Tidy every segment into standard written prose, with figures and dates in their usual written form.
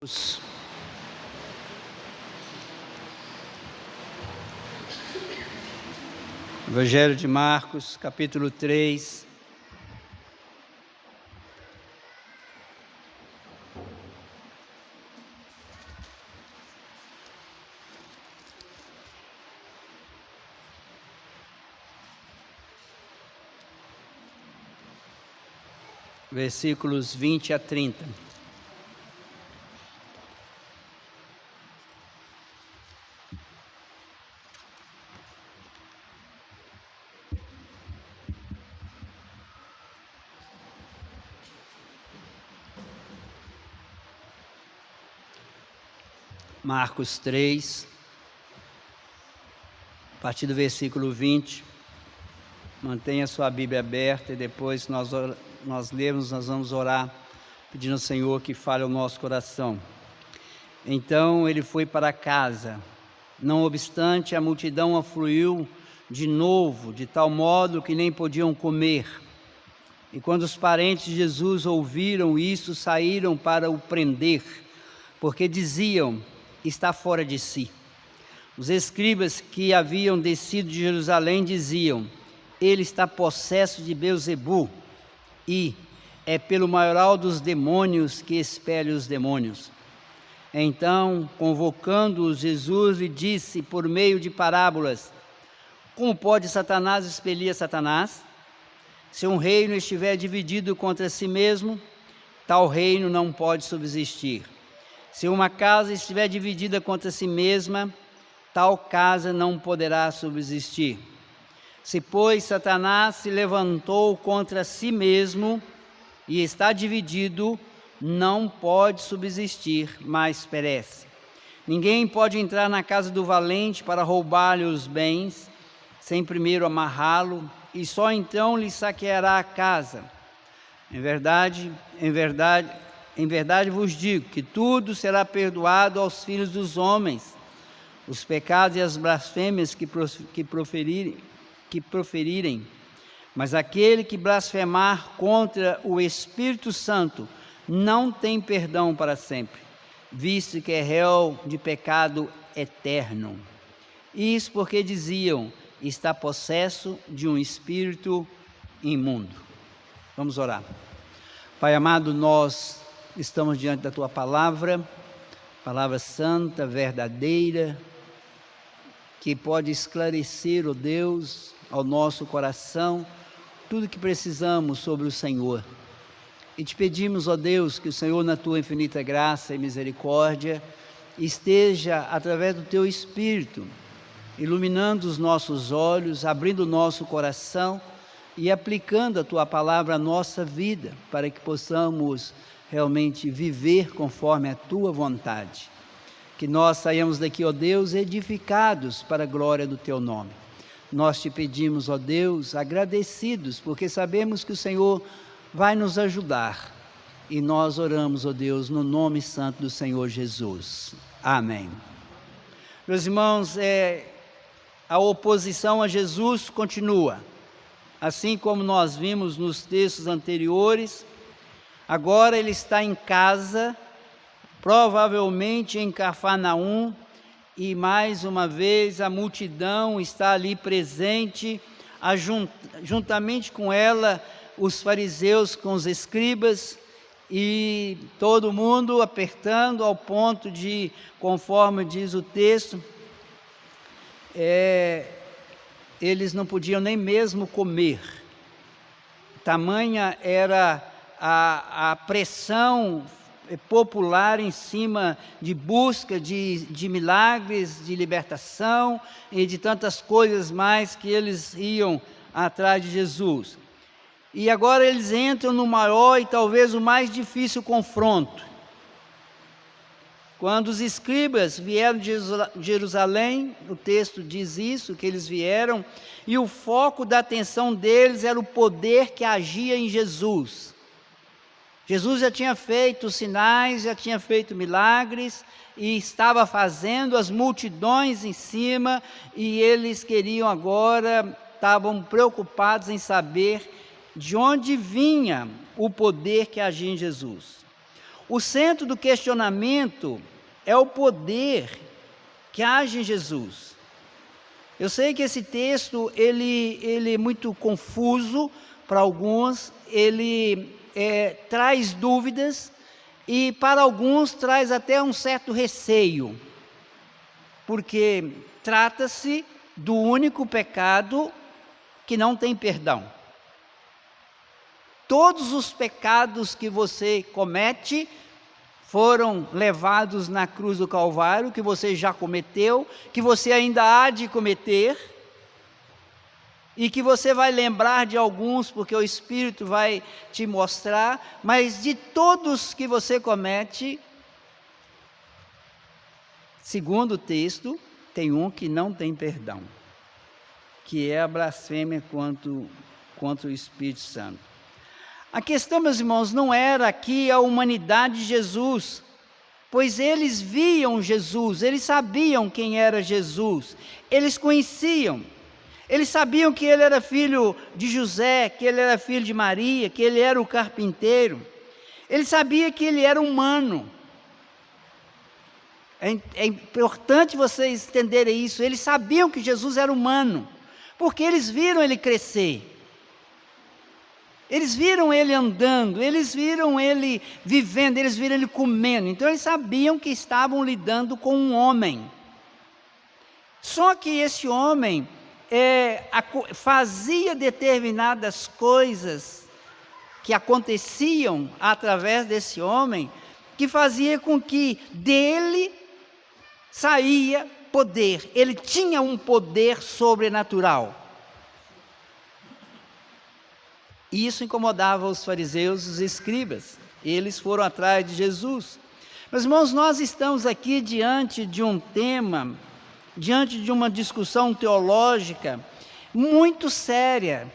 Marcos. Evangelho de Marcos, capítulo 3. Versículos 20 a 30. Marcos 3, a partir do versículo 20. Mantenha sua Bíblia aberta e depois nós lemos, nós vamos orar, pedindo ao Senhor que fale ao nosso coração. Então ele foi para casa. Não obstante, a multidão afluiu de novo, de tal modo que nem podiam comer. E quando os parentes de Jesus ouviram isso, saíram para o prender, porque diziam: está fora de si. Os escribas que haviam descido de Jerusalém diziam: ele está possesso de Beelzebu, e é pelo maioral dos demônios que expele os demônios. Então, convocando-os, Jesus lhe disse por meio de parábolas: como pode Satanás expelir Satanás? Se um reino estiver dividido contra si mesmo, tal reino não pode subsistir. Se uma casa estiver dividida contra si mesma, tal casa não poderá subsistir. Se, pois, Satanás se levantou contra si mesmo e está dividido, não pode subsistir, mas perece. Ninguém pode entrar na casa do valente para roubar-lhe os bens, sem primeiro amarrá-lo, e só então lhe saqueará a casa. Em verdade vos digo que tudo será perdoado aos filhos dos homens, os pecados e as blasfêmias que proferirem. Mas aquele que blasfemar contra o Espírito Santo não tem perdão para sempre, visto que é réu de pecado eterno. Isso porque diziam: está possesso de um espírito imundo. Vamos orar. Pai amado, nós estamos diante da Tua palavra santa, verdadeira, que pode esclarecer, ó Deus, ao nosso coração, tudo que precisamos sobre o Senhor. E te pedimos, ó Deus, que o Senhor, na Tua infinita graça e misericórdia, esteja, através do Teu Espírito, iluminando os nossos olhos, abrindo o nosso coração e aplicando a Tua palavra à nossa vida, para que possamos realmente viver conforme a Tua vontade. Que nós saiamos daqui, ó Deus, edificados para a glória do Teu nome. Nós te pedimos, ó Deus, agradecidos, porque sabemos que o Senhor vai nos ajudar. E nós oramos, ó Deus, no nome santo do Senhor Jesus. Amém. Meus irmãos, a oposição a Jesus continua. Assim como nós vimos nos textos anteriores, agora ele está em casa, provavelmente em Cafarnaum, e mais uma vez a multidão está ali presente, juntamente com ela os fariseus com os escribas, e todo mundo apertando ao ponto de, conforme diz o texto, eles não podiam nem mesmo comer. Tamanha era a pressão popular em cima de busca de milagres, de libertação e de tantas coisas mais que eles iam atrás de Jesus. E agora eles entram no maior e talvez o mais difícil confronto. Quando os escribas vieram de Jerusalém, o texto diz isso, que eles vieram, e o foco da atenção deles era o poder que agia em Jesus. Jesus já tinha feito sinais, já tinha feito milagres, e estava fazendo as multidões em cima, e eles queriam agora, estavam preocupados em saber de onde vinha o poder que agia em Jesus. O centro do questionamento é o poder que age em Jesus. Eu sei que esse texto ele é muito confuso para alguns, ele traz dúvidas e para alguns traz até um certo receio, porque trata-se do único pecado que não tem perdão. Todos os pecados que você comete foram levados na cruz do Calvário, que você já cometeu, que você ainda há de cometer, e que você vai lembrar de alguns, porque o Espírito vai te mostrar, mas de todos que você comete, segundo o texto, tem um que não tem perdão, que é a blasfêmia contra o Espírito Santo. A questão, meus irmãos, não era aqui a humanidade de Jesus, pois eles viam Jesus, eles sabiam quem era Jesus, eles conheciam, eles sabiam que ele era filho de José, que ele era filho de Maria, que ele era o carpinteiro, eles sabiam que ele era humano. É importante vocês entenderem isso, eles sabiam que Jesus era humano, porque eles viram ele crescer. Eles viram ele andando, eles viram ele vivendo, eles viram ele comendo. Então eles sabiam que estavam lidando com um homem. Só que esse homem fazia determinadas coisas que aconteciam através desse homem, que fazia com que dele saía poder. Ele tinha um poder sobrenatural. E isso incomodava os fariseus e os escribas. Eles foram atrás de Jesus. Meus irmãos, nós estamos aqui diante de um tema, diante de uma discussão teológica muito séria,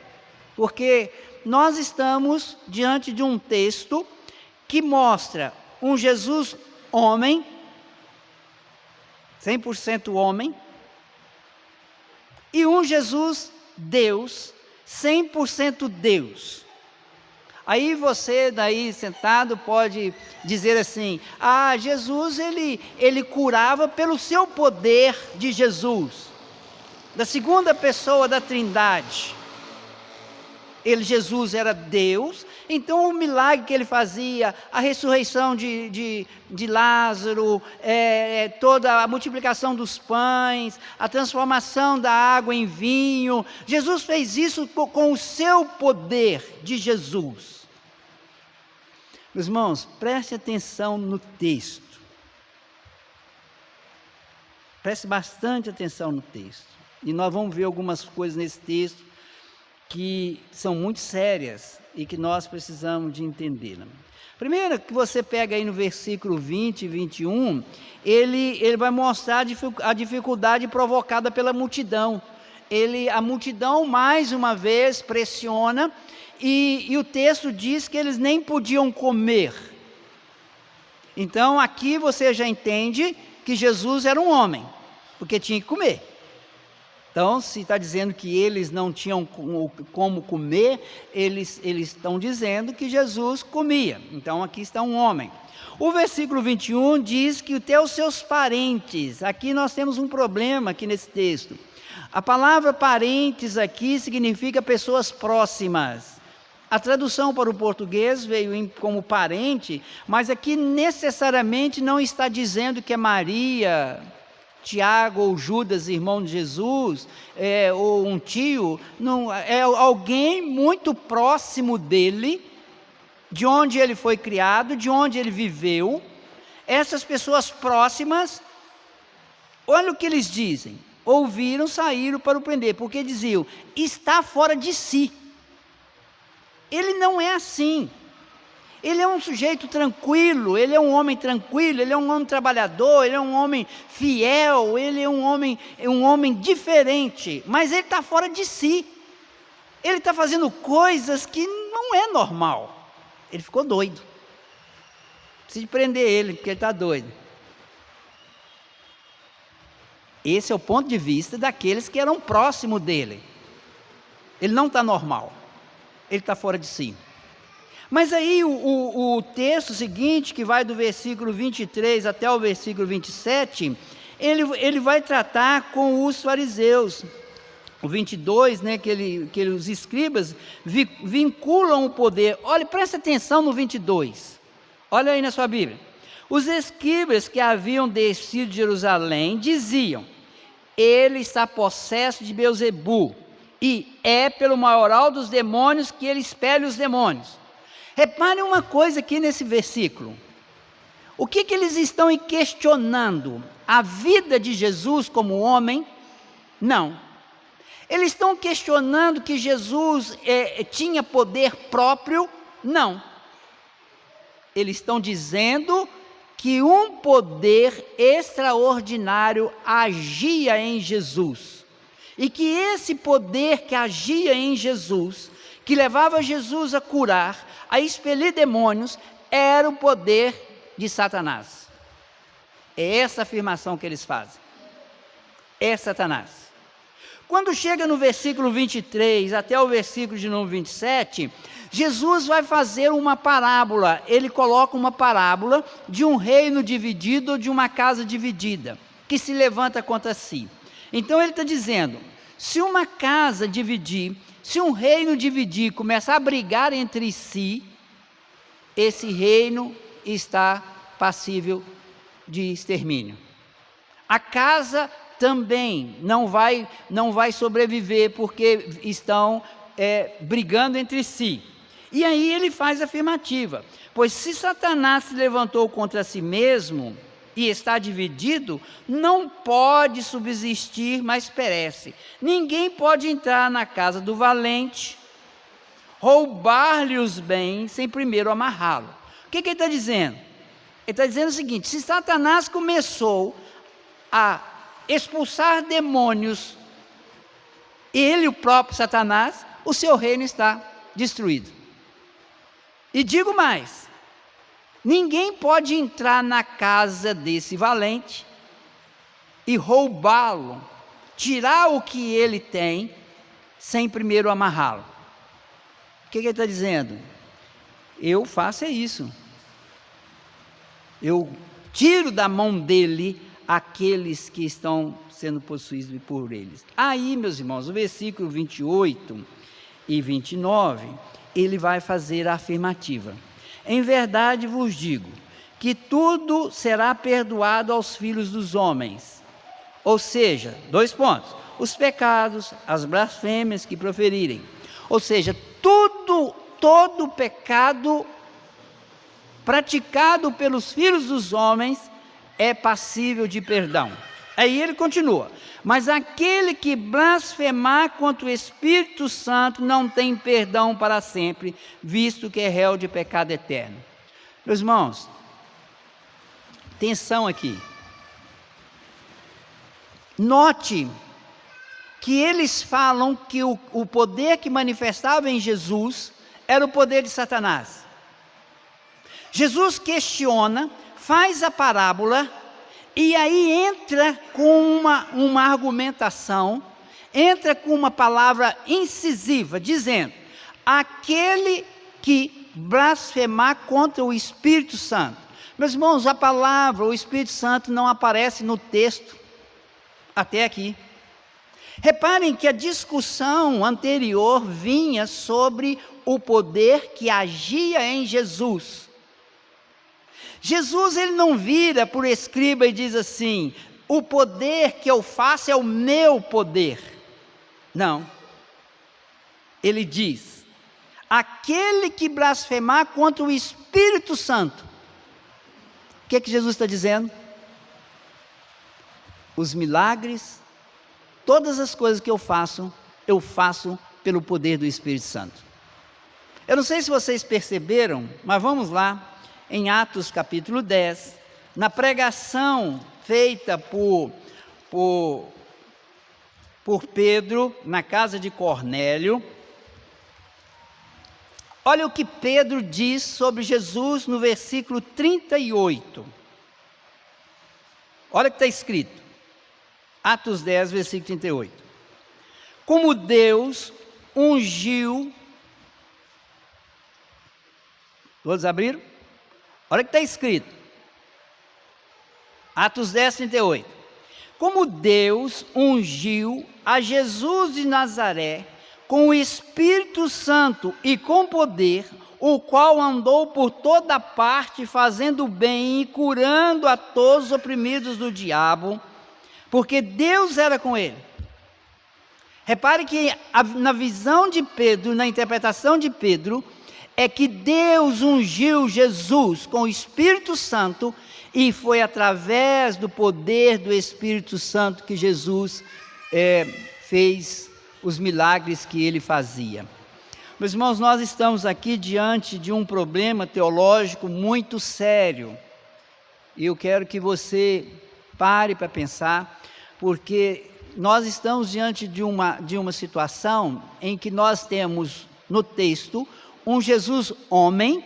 porque nós estamos diante de um texto que mostra um Jesus homem, 100% homem, e um Jesus Deus, 100% Deus. Aí você daí sentado pode dizer assim: Jesus ele curava pelo seu poder de Jesus, da segunda pessoa da Trindade. Jesus era Deus, então o milagre que ele fazia, a ressurreição de Lázaro, toda a multiplicação dos pães, a transformação da água em vinho, Jesus fez isso com o seu poder de Jesus. Meus irmãos, preste atenção no texto, preste bastante atenção no texto, e nós vamos ver algumas coisas nesse texto que são muito sérias e que nós precisamos de entender. Primeiro, que você pega aí no versículo 20 e 21, ele vai mostrar a dificuldade provocada pela multidão. A multidão mais uma vez pressiona, e o texto diz que eles nem podiam comer. Então aqui você já entende que Jesus era um homem, porque tinha que comer. Então, se está dizendo que eles não tinham como comer, eles estão dizendo que Jesus comia. Então, aqui está um homem. O versículo 21 diz que até os seus parentes, aqui nós temos um problema aqui nesse texto. A palavra parentes aqui significa pessoas próximas. A tradução para o português veio como parente, mas aqui necessariamente não está dizendo que é Maria, Tiago ou Judas, irmão de Jesus, ou um tio, não, é alguém muito próximo dele, de onde ele foi criado, de onde ele viveu. Essas pessoas próximas, olha o que eles dizem: ouviram, saíram para o prender, porque diziam, está fora de si. Ele não é assim. Ele é um sujeito tranquilo, ele é um homem tranquilo, ele é um homem trabalhador, ele é um homem fiel, ele é um homem diferente, mas ele está fora de si. Ele está fazendo coisas que não é normal. Ele ficou doido. Precisa prender ele, porque ele está doido. Esse é o ponto de vista daqueles que eram próximos dele. Ele não está normal. Ele está fora de si. Mas aí o texto seguinte, que vai do versículo 23 até o versículo 27, ele vai tratar com os fariseus. O 22, né, que os escribas vinculam o poder. Olha, presta atenção no 22. Olha aí na sua Bíblia. Os escribas que haviam descido de Jerusalém diziam: ele está possesso de Beelzebu, e é pelo maioral dos demônios que ele expele os demônios. Reparem uma coisa aqui nesse versículo. O que eles estão questionando? A vida de Jesus como homem? Não. Eles estão questionando que Jesus tinha poder próprio? Não. Eles estão dizendo que um poder extraordinário agia em Jesus. E que esse poder que agia em Jesus, que levava Jesus a curar, a expelir demônios, era o poder de Satanás. É essa afirmação que eles fazem. É Satanás. Quando chega no versículo 23 até o versículo de número 27, Jesus vai fazer uma parábola. Ele coloca uma parábola de um reino dividido ou de uma casa dividida, que se levanta contra si. Então ele está dizendo, se uma casa dividir, se um reino dividir, começar a brigar entre si, esse reino está passível de extermínio. A casa também não vai sobreviver, porque estão brigando entre si. E aí ele faz a afirmativa: pois se Satanás se levantou contra si mesmo e está dividido, não pode subsistir, mas perece. Ninguém pode entrar na casa do valente, roubar-lhe os bens, sem primeiro amarrá-lo. O que ele está dizendo? Ele está dizendo o seguinte: se Satanás começou a expulsar demônios, ele, o próprio Satanás, o seu reino está destruído. E digo mais: ninguém pode entrar na casa desse valente e roubá-lo, tirar o que ele tem, sem primeiro amarrá-lo. O que ele está dizendo? Eu faço isso. Eu tiro da mão dele aqueles que estão sendo possuídos por eles. Aí, meus irmãos, o versículo 28 e 29, ele vai fazer a afirmativa: em verdade vos digo, que tudo será perdoado aos filhos dos homens. Ou seja, 2 pontos: os pecados, as blasfêmias que proferirem. Ou seja, todo pecado praticado pelos filhos dos homens é passível de perdão. Aí ele continua: mas aquele que blasfemar contra o Espírito Santo não tem perdão para sempre, visto que é réu de pecado eterno. Meus irmãos, atenção aqui. Note que eles falam que o poder que manifestava em Jesus era o poder de Satanás. Jesus questiona, faz a parábola, e aí entra com uma argumentação, entra com uma palavra incisiva, dizendo: aquele que blasfemar contra o Espírito Santo. Meus irmãos, a palavra, o Espírito Santo, não aparece no texto até aqui. Reparem que a discussão anterior vinha sobre o poder que agia em Jesus. Jesus, ele não vira para o escriba e diz assim: o poder que eu faço é o meu poder. Não. Ele diz: aquele que blasfemar contra o Espírito Santo. O que Jesus está dizendo? Os milagres, todas as coisas que eu faço pelo poder do Espírito Santo. Eu não sei se vocês perceberam, mas vamos lá. Em Atos capítulo 10, na pregação feita por Pedro na casa de Cornélio, olha o que Pedro diz sobre Jesus no versículo 38. Olha o que está escrito, Atos 10, versículo 38. Como Deus ungiu Todos abriram? Olha o que está escrito. Atos 10, 38. Como Deus ungiu a Jesus de Nazaré com o Espírito Santo e com poder, o qual andou por toda parte fazendo bem e curando a todos os oprimidos do diabo, porque Deus era com ele. Repare que na visão de Pedro, na interpretação de Pedro, é que Deus ungiu Jesus com o Espírito Santo e foi através do poder do Espírito Santo que Jesus fez os milagres que ele fazia. Meus irmãos, nós estamos aqui diante de um problema teológico muito sério. E eu quero que você pare para pensar, porque nós estamos diante de uma situação em que nós temos no texto um Jesus homem,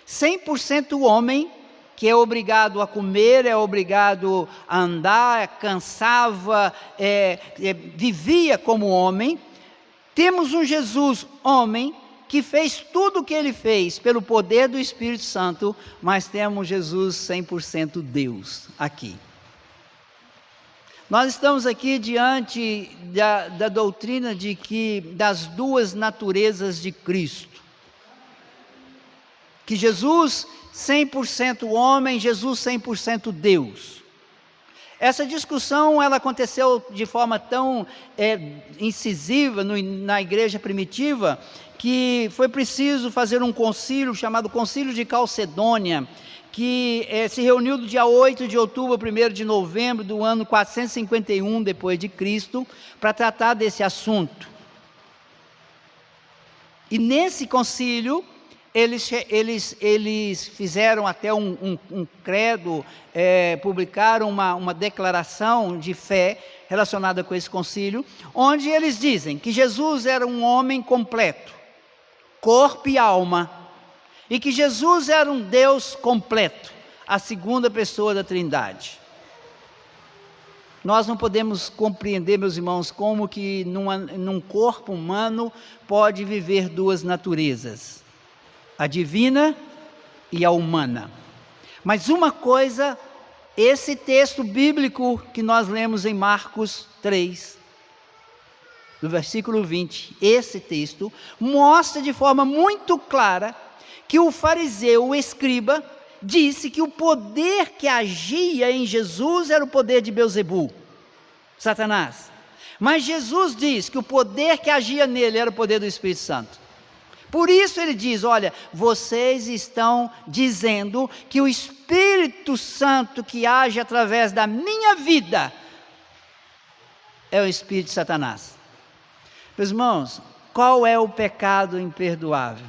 100% homem, que é obrigado a comer, é obrigado a andar, cansava, vivia como homem. Temos um Jesus homem que fez tudo o que ele fez pelo poder do Espírito Santo, mas temos Jesus 100% Deus aqui. Nós estamos aqui diante da doutrina das duas naturezas de Cristo. Que Jesus 100% homem, Jesus 100% Deus. Essa discussão ela aconteceu de forma tão incisiva na igreja primitiva, que foi preciso fazer um concílio chamado Concílio de Calcedônia, que se reuniu do dia 8 de outubro a 1º de novembro do ano 451 depois de Cristo, para tratar desse assunto. E nesse concílio, eles fizeram até um credo, publicaram uma declaração de fé relacionada com esse concílio, onde eles dizem que Jesus era um homem completo, corpo e alma, e que Jesus era um Deus completo, a segunda pessoa da Trindade. Nós não podemos compreender, meus irmãos, como que num corpo humano pode viver duas naturezas, a divina e a humana. Mas uma coisa, esse texto bíblico que nós lemos em Marcos 3, no versículo 20, esse texto mostra de forma muito clara que o fariseu, o escriba, disse que o poder que agia em Jesus era o poder de Belzebu, Satanás. Mas Jesus diz que o poder que agia nele era o poder do Espírito Santo. Por isso ele diz, olha, vocês estão dizendo que o Espírito Santo que age através da minha vida é o Espírito de Satanás. Meus irmãos, qual é o pecado imperdoável?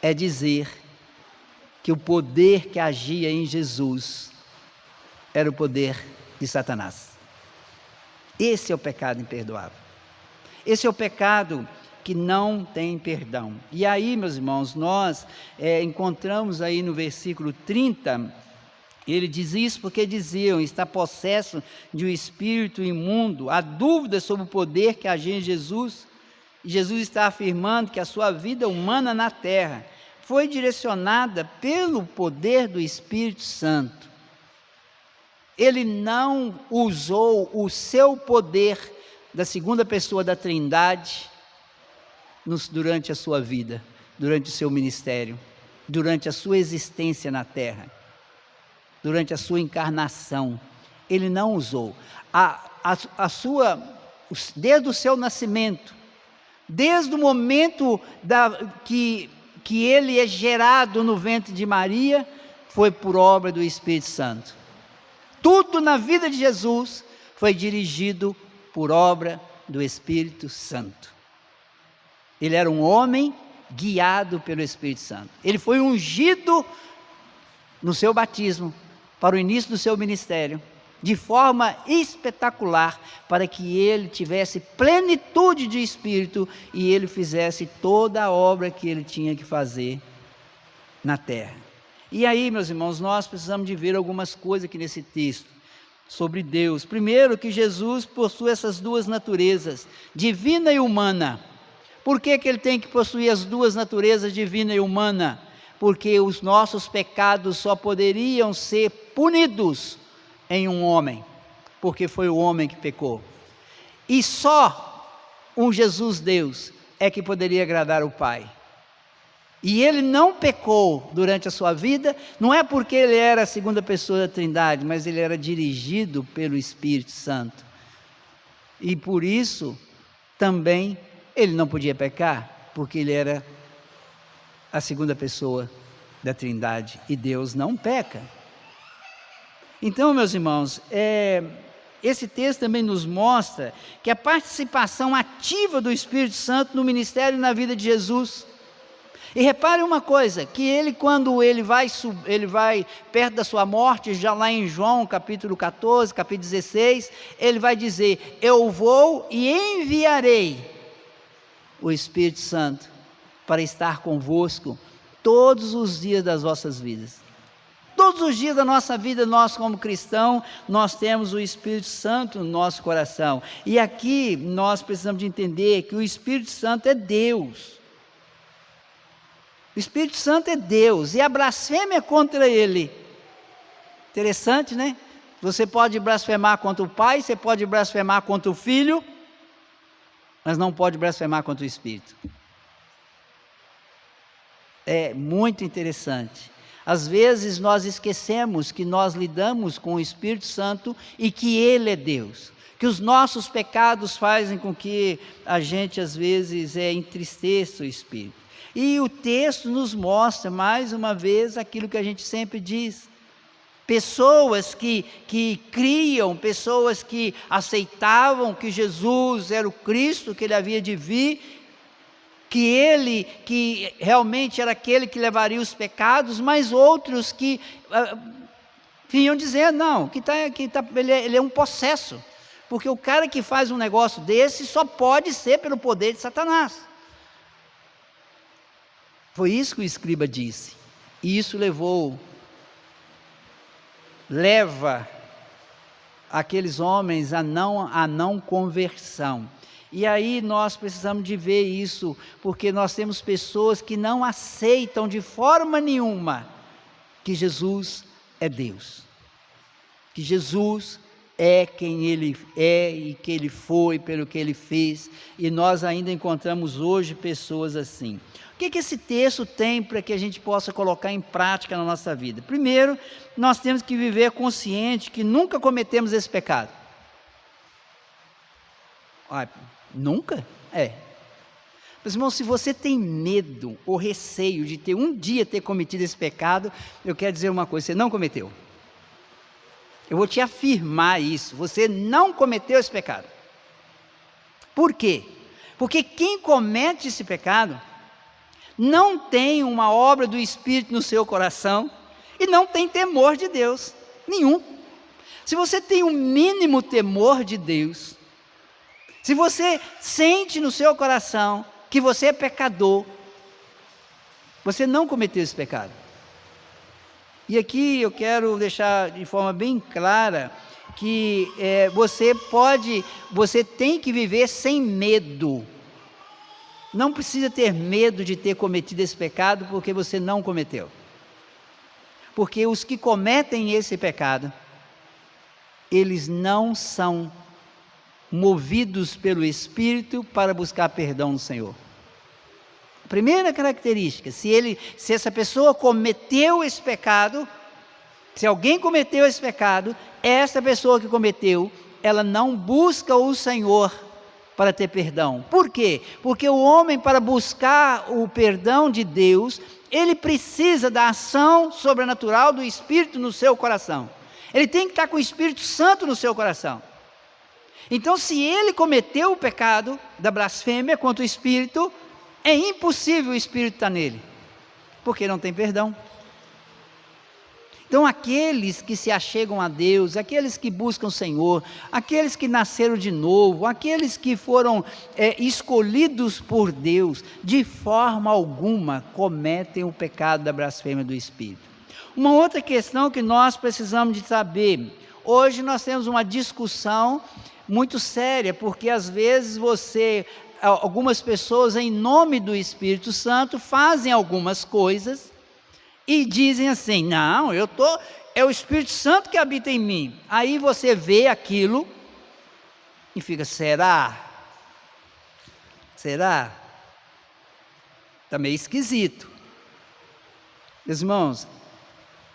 É dizer que o poder que agia em Jesus era o poder de Satanás. Esse é o pecado imperdoável. Esse é o pecado que não tem perdão. E aí, meus irmãos, nós encontramos aí no versículo 30, ele diz isso porque diziam, está possesso de um espírito imundo, há dúvida sobre o poder que agia em Jesus. Jesus está afirmando que a sua vida humana na terra foi direcionada pelo poder do Espírito Santo. Ele não usou o seu poder da segunda pessoa da Trindade durante a sua vida, durante o seu ministério, durante a sua existência na terra, durante a sua encarnação. Ele não usou. Desde o seu nascimento, desde o momento que ele é gerado no ventre de Maria, foi por obra do Espírito Santo. Tudo na vida de Jesus foi dirigido por obra do Espírito Santo. Ele era um homem guiado pelo Espírito Santo. Ele foi ungido no seu batismo, para o início do seu ministério, de forma espetacular, para que ele tivesse plenitude de Espírito e ele fizesse toda a obra que ele tinha que fazer na terra. E aí, meus irmãos, nós precisamos de ver algumas coisas aqui nesse texto sobre Deus. Primeiro, que Jesus possui essas duas naturezas, divina e humana. Por que ele tem que possuir as duas naturezas, divina e humana? porque os nossos pecados só poderiam ser punidos em um homem, porque foi o homem que pecou. E só um Jesus Deus é que poderia agradar o Pai. E ele não pecou durante a sua vida, não é porque ele era a segunda pessoa da Trindade, mas ele era dirigido pelo Espírito Santo. E por isso, também, ele não podia pecar, porque ele era a segunda pessoa da Trindade, e Deus não peca. Então, meus irmãos, esse texto também nos mostra que a participação ativa do Espírito Santo no ministério e na vida de Jesus. E repare uma coisa, que ele, quando ele vai perto da sua morte, já lá em João capítulo 14, capítulo 16, ele vai dizer: eu vou e enviarei o Espírito Santo para estar convosco todos os dias das vossas vidas. Todos os dias da nossa vida, nós como cristãos, nós temos o Espírito Santo no nosso coração. E aqui nós precisamos de entender que o Espírito Santo é Deus. O Espírito Santo é Deus, e a blasfêmia contra Ele. Interessante, né? Você pode blasfemar contra o Pai, você pode blasfemar contra o Filho, mas não pode blasfemar contra o Espírito. É muito interessante. Às vezes nós esquecemos que nós lidamos com o Espírito Santo e que Ele é Deus. Que os nossos pecados fazem com que a gente às vezes entristeça o Espírito. E o texto nos mostra mais uma vez aquilo que a gente sempre diz. Pessoas que criam, pessoas que aceitavam que Jesus era o Cristo, que Ele havia de vir, que realmente era aquele que levaria os pecados, mas outros que vinham dizer, não, ele é um possesso, porque o cara que faz um negócio desse só pode ser pelo poder de Satanás. Foi isso que o escriba disse, e isso leva aqueles homens a não conversão. E aí nós precisamos de ver isso, porque nós temos pessoas que não aceitam de forma nenhuma que Jesus é Deus, que Jesus é quem Ele é e que Ele foi pelo que Ele fez, e nós ainda encontramos hoje pessoas assim. O que esse texto tem para que a gente possa colocar em prática na nossa vida? Primeiro, nós temos que viver consciente que nunca cometemos esse pecado. Nunca? Mas, irmão, se você tem medo ou receio de um dia ter cometido esse pecado, eu quero dizer uma coisa: você não cometeu. Eu vou te afirmar isso: você não cometeu esse pecado. Por quê? Porque quem comete esse pecado não tem uma obra do Espírito no seu coração e não tem temor de Deus nenhum. Se você tem um mínimo temor de Deus, se você sente no seu coração que você é pecador, você não cometeu esse pecado. E aqui eu quero deixar de forma bem clara que você tem que viver sem medo. Não precisa ter medo de ter cometido esse pecado, porque você não cometeu. Porque os que cometem esse pecado, eles não são movidos pelo Espírito para buscar perdão no Senhor. Primeira característica: se essa pessoa cometeu esse pecado, se alguém cometeu esse pecado, essa pessoa que cometeu, ela não busca o Senhor para ter perdão. Por quê? Porque o homem, para buscar o perdão de Deus, ele precisa da ação sobrenatural do Espírito no seu coração. Ele tem que estar com o Espírito Santo no seu coração. Então, se ele cometeu o pecado da blasfêmia contra o Espírito, é impossível o Espírito estar nele, porque não tem perdão. Então, aqueles que se achegam a Deus, aqueles que buscam o Senhor, aqueles que nasceram de novo, aqueles que foram escolhidos por Deus, de forma alguma cometem o pecado da blasfêmia do Espírito. Uma outra questão que nós precisamos de saber: hoje nós temos uma discussão muito séria, porque às vezes algumas pessoas, em nome do Espírito Santo, fazem algumas coisas e dizem assim: não, é o Espírito Santo que habita em mim. Aí você vê aquilo e fica: será? Será? Está meio esquisito. Meus irmãos,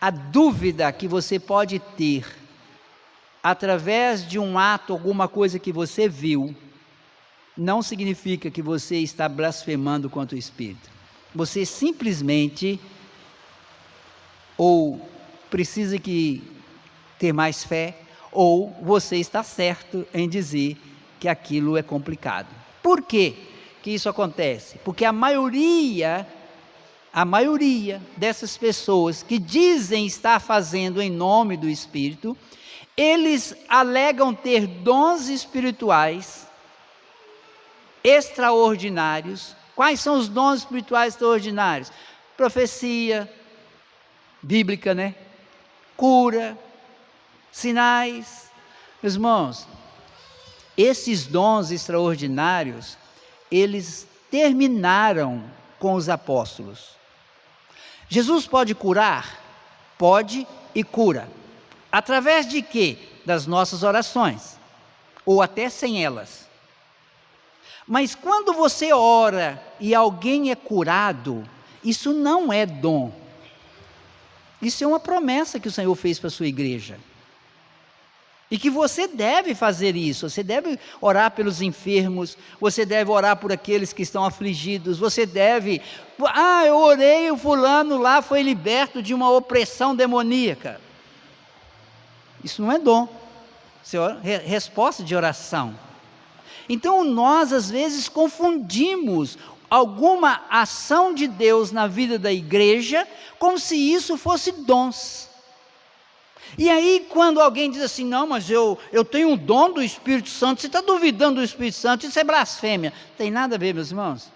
a dúvida que você pode ter através de um ato, alguma coisa que você viu, não significa que você está blasfemando contra o Espírito. Você simplesmente ou precisa ter mais fé, ou você está certo em dizer que aquilo é complicado. Por quê que isso acontece? Porque a maioria dessas pessoas que dizem estar fazendo em nome do Espírito, eles alegam ter dons espirituais extraordinários. Quais são os dons espirituais extraordinários? Profecia bíblica, né? Cura, sinais. Meus irmãos, esses dons extraordinários, eles terminaram com os apóstolos. Jesus pode curar? Pode e cura. Através de quê? Das nossas orações, ou até sem elas. Mas quando você ora e alguém é curado, isso não é dom. Isso é uma promessa que o Senhor fez para a sua igreja. E que você deve fazer isso, você deve orar pelos enfermos, você deve orar por aqueles que estão afligidos, você deve... eu orei, o fulano lá foi liberto de uma opressão demoníaca. Isso não é dom, isso é resposta de oração. Então nós às vezes confundimos alguma ação de Deus na vida da igreja, como se isso fosse dons. E aí quando alguém diz assim: não, mas eu tenho um dom do Espírito Santo, você está duvidando do Espírito Santo, isso é blasfêmia. Não tem nada a ver, meus irmãos.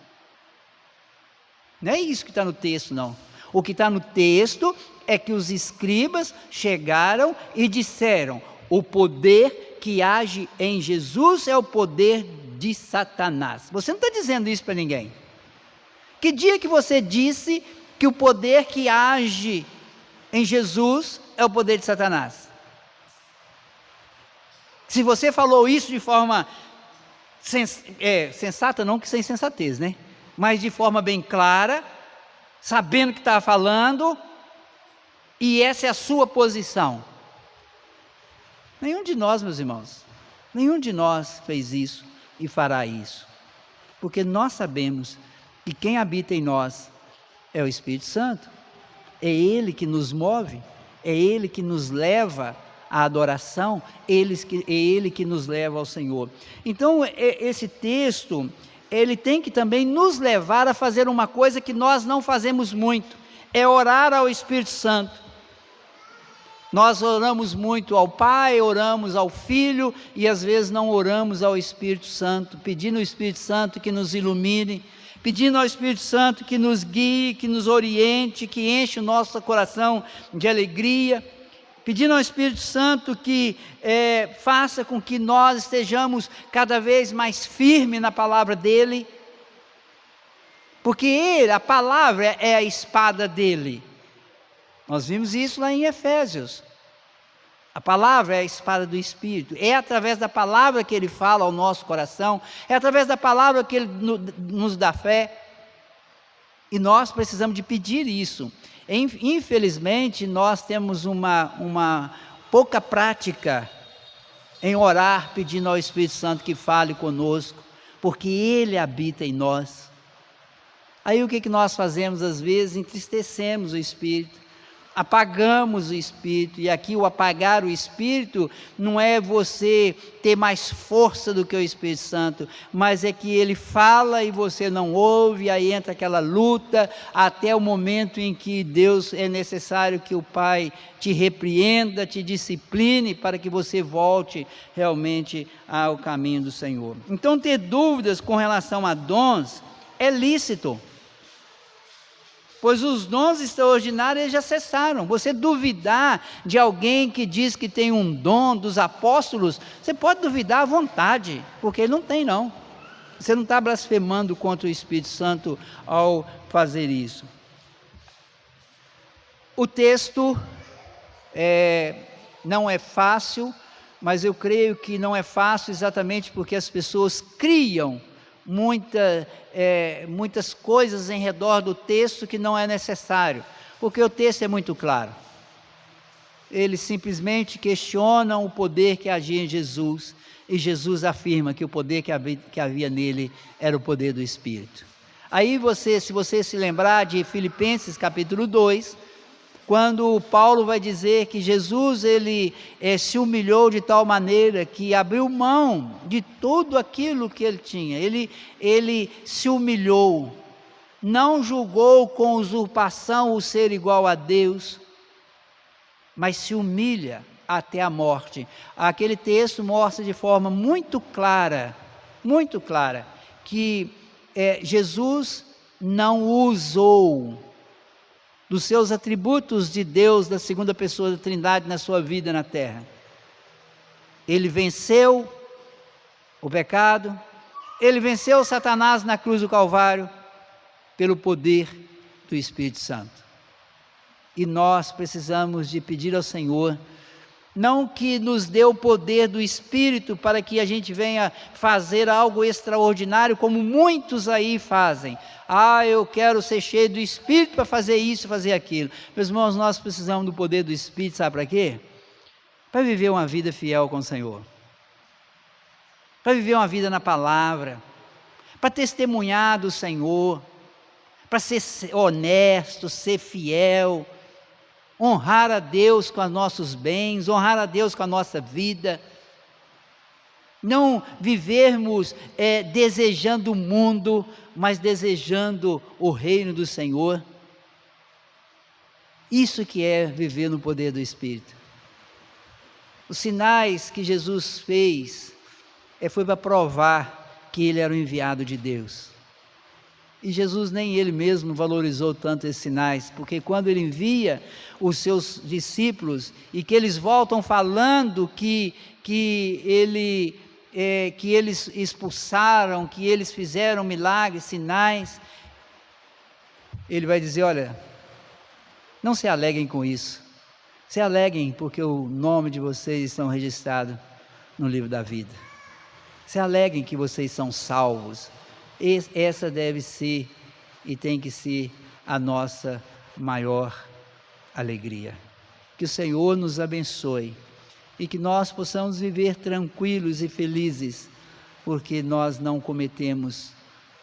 Não é isso que está no texto, não. O que está no texto é que os escribas chegaram e disseram: o poder que age em Jesus é o poder de Satanás. Você não está dizendo isso para ninguém. Que dia que você disse que o poder que age em Jesus é o poder de Satanás? Se você falou isso de forma sensata, não que sem sensatez, né? Mas de forma bem clara, sabendo o que estava falando, e essa é a sua posição. Nenhum de nós, meus irmãos, nenhum de nós fez isso e fará isso, porque nós sabemos que quem habita em nós é o Espírito Santo, é Ele que nos move, é Ele que nos leva à adoração, é Ele que nos leva ao Senhor. Então esse texto, ele tem que também nos levar a fazer uma coisa que nós não fazemos muito, é orar ao Espírito Santo. Nós oramos muito ao Pai, oramos ao Filho, e às vezes não oramos ao Espírito Santo, pedindo ao Espírito Santo que nos ilumine, pedindo ao Espírito Santo que nos guie, que nos oriente, que enche o nosso coração de alegria, pedindo ao Espírito Santo que faça com que nós estejamos cada vez mais firmes na palavra dEle, porque a palavra é a espada dEle. Nós vimos isso lá em Efésios. A palavra é a espada do Espírito. É através da palavra que Ele fala ao nosso coração. É através da palavra que Ele nos dá fé. E nós precisamos de pedir isso. Infelizmente, nós temos uma pouca prática em orar, pedindo ao Espírito Santo que fale conosco, porque Ele habita em nós. Aí o que nós fazemos às vezes? Entristecemos o Espírito, apagamos o Espírito. E aqui o apagar o Espírito não é você ter mais força do que o Espírito Santo, mas é que ele fala e você não ouve, aí entra aquela luta, até o momento em que Deus é necessário que o Pai te repreenda, te discipline, para que você volte realmente ao caminho do Senhor. Então ter dúvidas com relação a dons é lícito, pois os dons extraordinários já cessaram. Você duvidar de alguém que diz que tem um dom dos apóstolos, você pode duvidar à vontade, porque ele não tem não. Você não está blasfemando contra o Espírito Santo ao fazer isso. O texto não é fácil, mas eu creio que não é fácil exatamente porque as pessoas criam muitas coisas em redor do texto que não é necessário, porque o texto é muito claro. Eles simplesmente questionam o poder que agia em Jesus, e Jesus afirma que o poder que havia nele era o poder do Espírito. Aí se você se lembrar de Filipenses capítulo 2, quando Paulo vai dizer que Jesus ele se humilhou de tal maneira que abriu mão de tudo aquilo que ele tinha, ele se humilhou, não julgou com usurpação o ser igual a Deus, mas se humilha até a morte. Aquele texto mostra de forma muito clara, que Jesus não usou dos seus atributos de Deus, da segunda pessoa da Trindade na sua vida na terra. Ele venceu o pecado, ele venceu Satanás na cruz do Calvário, pelo poder do Espírito Santo. E nós precisamos de pedir ao Senhor, não que nos dê o poder do Espírito para que a gente venha fazer algo extraordinário, como muitos aí fazem. Eu quero ser cheio do Espírito para fazer isso, fazer aquilo. Meus irmãos, nós precisamos do poder do Espírito, sabe para quê? Para viver uma vida fiel com o Senhor, para viver uma vida na palavra, para testemunhar do Senhor, para ser honesto, ser fiel, honrar a Deus com os nossos bens, honrar a Deus com a nossa vida, não vivermos desejando o mundo, mas desejando o reino do Senhor. Isso que é viver no poder do Espírito. Os sinais que Jesus fez foi para provar que ele era o enviado de Deus. E Jesus nem ele mesmo valorizou tanto esses sinais, porque quando ele envia os seus discípulos e que eles voltam falando que eles expulsaram, que eles fizeram milagres, sinais, ele vai dizer: olha, não se alegrem com isso, se alegrem porque o nome de vocês estão registrados no livro da vida, se alegrem que vocês são salvos. Essa deve ser e tem que ser a nossa maior alegria. Que o Senhor nos abençoe e que nós possamos viver tranquilos e felizes, porque nós não cometemos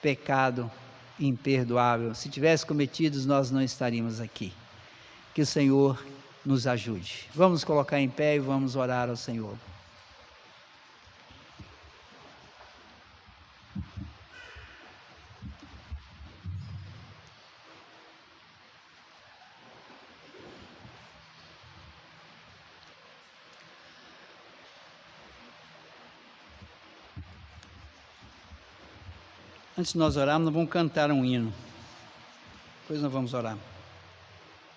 pecado imperdoável. Se tivesse cometido, nós não estaríamos aqui. Que o Senhor nos ajude. Vamos colocar em pé e vamos orar ao Senhor. Antes de nós orarmos, nós vamos cantar um hino. Depois nós vamos orar.